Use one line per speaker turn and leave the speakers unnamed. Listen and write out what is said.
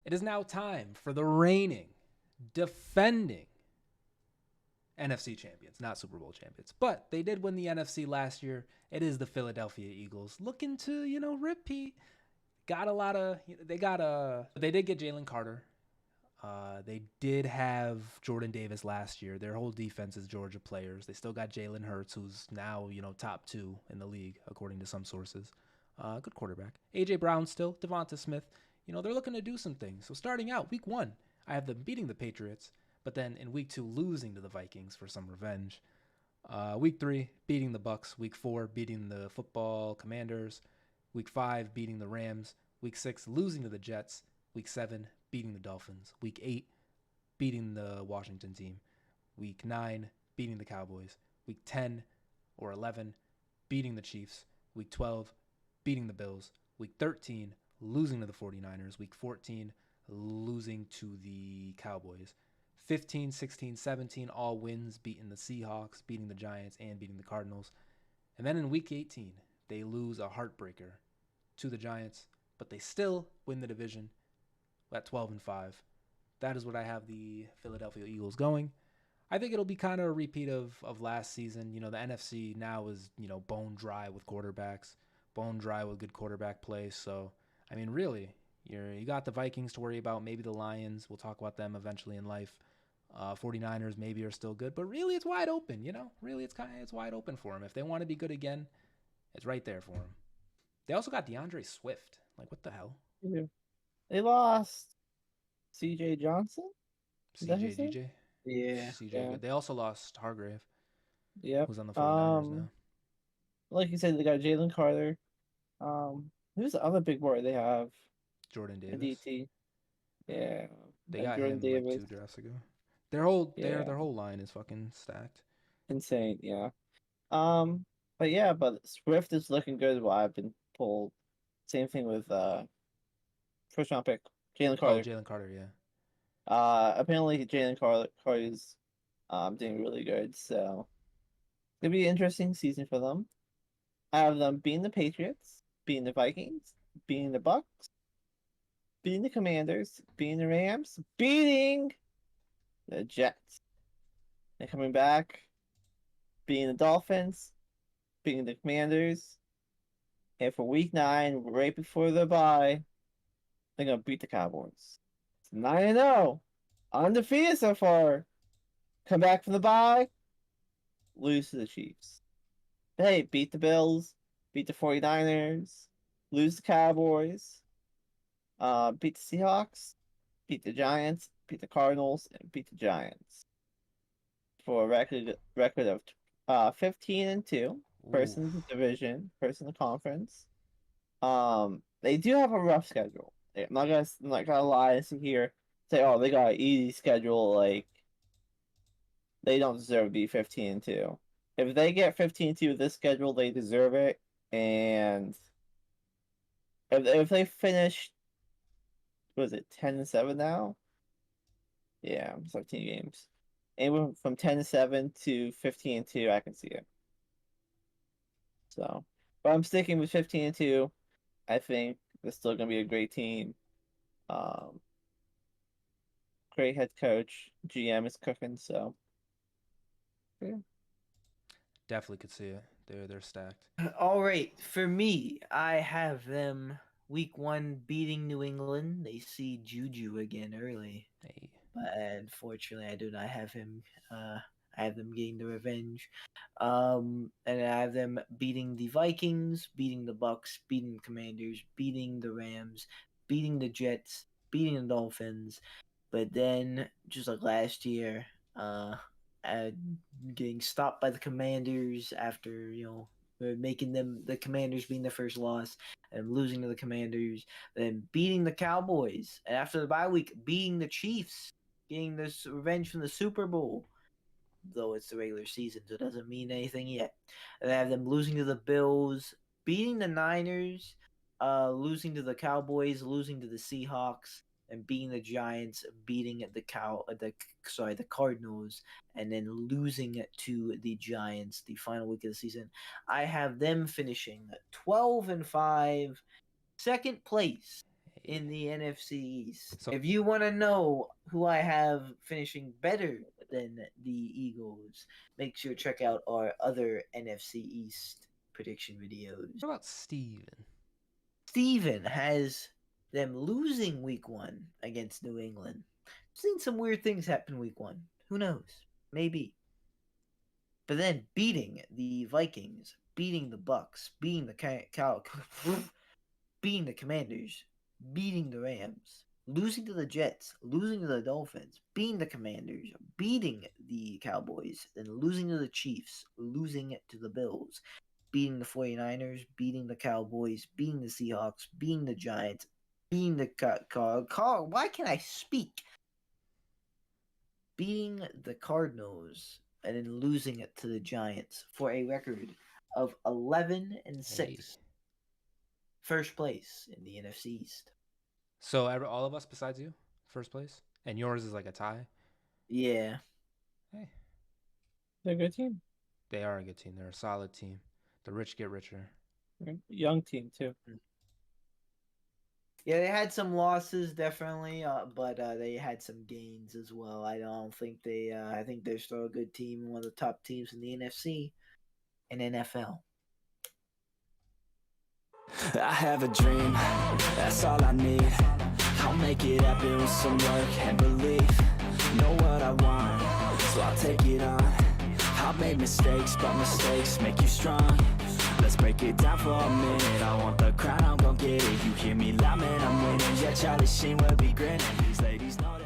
It is now time for the reigning, defending NFC champions, not Super Bowl champions. But they did win the NFC last year. It is the Philadelphia Eagles looking to, repeat. They did get Jalen Carter. They did have Jordan Davis last year. Their whole defense is Georgia players. They still got Jalen Hurts, who's now, top 2 in the league, according to some sources. Good quarterback. A.J. Brown still. Devonta Smith. They're looking to do some things. So starting out, week 1, I have them beating the Patriots, but then in week 2, losing to the Vikings for some revenge. Week 3, beating the Bucks. Week 4, beating the football Commanders. Week 5, beating the Rams. Week 6, losing to the Jets. Week 7, beating the Dolphins. Week 8, beating the Washington team. Week 9, beating the Cowboys. Week 10 or 11, beating the Chiefs. Week 12, beating the Bills. Week 13, losing to the 49ers. Week 14, losing to the Cowboys. 15, 16, 17, all wins, beating the Seahawks, beating the Giants, and beating the Cardinals. And then in week 18, they lose a heartbreaker to the Giants, but they still win the division at 12-5. That is what I have the Philadelphia Eagles going. I think it'll be kind of a repeat of last season. The NFC now is, bone dry with quarterbacks, bone dry with good quarterback play. So, I mean, really, you got the Vikings to worry about, maybe the Lions. We'll talk about them eventually in life. 49ers maybe are still good, but really it's wide open, Really it's wide open for them. If they want to be good again, it's right there for them. They also got DeAndre Swift. Like, what the hell?
Yeah. They lost C.J. Johnson. Is that
CJ
his name?
DJ.
Yeah,
CJ
yeah,
good. They also lost Hargrave,
yep.
who's on the 49ers now.
Like you said, they got Jalen Carter. Who's the other big boy they have?
Jordan
A
Davis.
DT. Yeah,
They
and
got
Jordan
him like
Davis.
2 drafts ago. Their whole
Yeah,
line is fucking stacked.
insane. Yeah. Um, but Swift is looking good. While I've been told. Same thing with first round pick Jalen
Oh,
Carter.
Jalen Carter, yeah.
Apparently Jalen Carter is doing really good. So it's gonna be an interesting season for them. I have them beating the Patriots, beating the Vikings, beating the Bucks, beating the Commanders, beating the Rams, beating the Jets. They're coming back, beating the Dolphins, beating the Commanders. And for week 9, right before the bye, they're gonna beat the Cowboys. It's 9-0. Undefeated so far. Come back from the bye, lose to the Chiefs. Hey, beat the Bills, beat the 49ers, lose the Cowboys, beat the Seahawks, beat the Giants, beat the Cardinals, and beat the Giants for a record of 15-2. First
Ooh.
in the division, first in the conference. They do have a rough schedule. I'm not gonna lie and sit here say, oh, they got an easy schedule. Like they don't deserve to be 15-2. If they get 15-2 with this schedule, they deserve it. And if they finish, was it 10-7 now? Yeah, 17 games. Anywhere from 10-7 to 15-2, I can see it. So, but I'm sticking with 15-2. I think they're still gonna be a great team. Um, Great head coach. GM is cooking, so yeah.
Definitely could see it. They're stacked.
All right, for me, I have them week 1 beating New England. They see Juju again early,
Hey.
but unfortunately, I do not have him. I have them getting the revenge. And I have them beating the Vikings, beating the Bucks, beating the Commanders, beating the Rams, beating the Jets, beating the Dolphins. But then, just like last year, uh, uh getting stopped by the Commanders after making them the Commanders being the first loss and losing to the Commanders, then beating the Cowboys, and after the bye week, beating the Chiefs, getting this revenge from the Super Bowl, though it's the regular season, so it doesn't mean anything yet. And I have them losing to the Bills, beating the Niners, losing to the Cowboys, losing to the Seahawks, and beating the Giants, beating the Cardinals, and then losing to the Giants the final week of the season. I have them finishing 12-5, second place in the NFC East.
So-
If you want to know who I have finishing better than the Eagles, make sure to check out our other NFC East prediction videos.
What about Steven?
Steven has them losing week 1 against New England. Seen some weird things happen week 1. Who knows? Maybe. But then beating the Vikings, beating the Bucks, beating the beating the Commanders, beating the Rams, losing to the Jets, losing to the Dolphins, beating the Commanders, beating the Cowboys, then losing to the Chiefs, losing to the Bills, beating the 49ers, beating the Cowboys, beating the Seahawks, beating the Giants, beating the why can't I speak? Beating the Cardinals and then losing it to the Giants for a record of 11-6.
Hey.
First place in the NFC East.
So all of us besides you, first place, and yours is like a tie.
Yeah.
Hey,
They're a good team.
they are a good team. They're a solid team. The rich get richer.
They're a young team too.
Yeah, they had some losses definitely, but they had some gains as well. I don't think they. I think they're still a good team, one of the top teams in the NFC and NFL.
I have a dream, that's all I need. I'll make it happen with some work and belief. Know what I want, so I'll take it on. I'll make mistakes, but mistakes make you strong. Let's break it down for a minute. I want the crown, I'm gon' get it. You hear me loud, man, I'm winning. Yeah, Charlie Sheen will be grinning. These ladies know